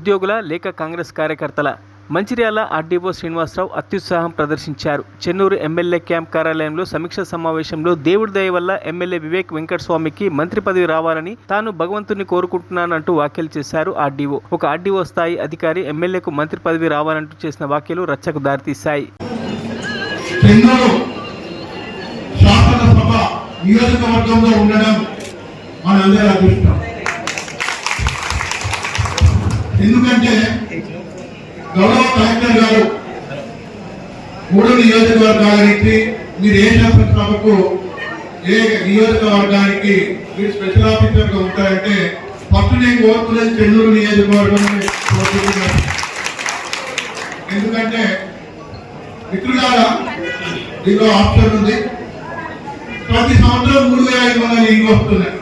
ఉద్యోగుల లేక కాంగ్రెస్ కార్యకర్తల? మంచిర్యాల ఆర్డీఓ శ్రీనివాసరావు అత్యుత్సాహం ప్రదర్శించారు. చెన్నూరు ఎమ్మెల్యే క్యాంప్ కార్యాలయంలో సమీక్ష సమావేశంలో దేవుడి దయ వల్ల ఎమ్మెల్యే వివేక్ వెంకటస్వామికి మంత్రి పదవి రావాలని తాను భగవంతుని కోరుకుంటున్నానంటూ వ్యాఖ్యలు చేశారు ఆర్డీఓ. ఒక ఆర్డీఓ స్థాయి అధికారి ఎమ్మెల్యేకు మంత్రి పదవి రావాలంటూ చేసిన వ్యాఖ్యలు రచ్చకు దారితీశాయి. నియోజకవర్గంలో ఉండడం మనందరి అదృష్టం. ఎందుకంటే గౌరవ కలెక్టర్ గారు 3 నియోజకవర్గాలకి మీరు ఏ శాసనసభకు ఏ నియోజకవర్గానికి మీరు స్పెషల్ ఆఫీసర్ గా ఉంటారంటే ఫస్ట్ నేను కోరుకునేది చెన్నూరు నియోజకవర్గం. ఎందుకంటే మిత్రులారా దీనిలో ఆప్షన్ ఉంది. ప్రతి సంవత్సరం 3,500 ఇండ్లు వస్తున్నాయి.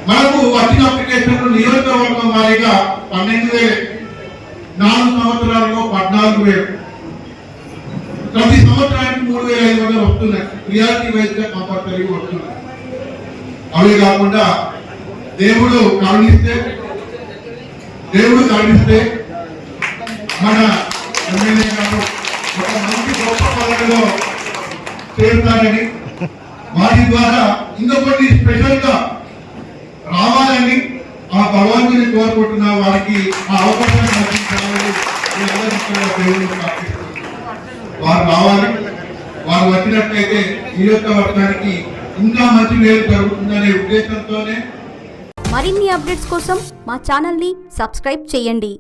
మనకు వచ్చిన అప్లికేషన్లు నియోజకవర్గం వారీగా 12,000, 4 సంవత్సరాల్లో 14,000, ప్రతి సంవత్సరానికి 3,500 వస్తున్నాయి. రియాలిటీ వైజ్ గా కంపల్సరీ వస్తున్నాయి. అవే కాకుండా దేవుడు కరుణిస్తే మన ఎమ్మెల్యే గారు ఒక మంచి గొప్ప పదవిలో చేరుతారని, వాటి ద్వారా ఇంకొకటి స్పెషల్ గా రావాలని ఆ భగవంతుని కోరుకుంటున్న వారికి ఆ అవకాశాన్ని రక్షించాలని వారు రావాలి. వారు వచ్చినట్లయితే నియోజకవర్గానికి ఇంకా మంచి మేలు జరుగుతుందనే ఉద్దేశంతోనే. మరిన్ని అప్డేట్స్ కోసం మా ఛానల్ ని సబ్స్క్రైబ్ చేయండి.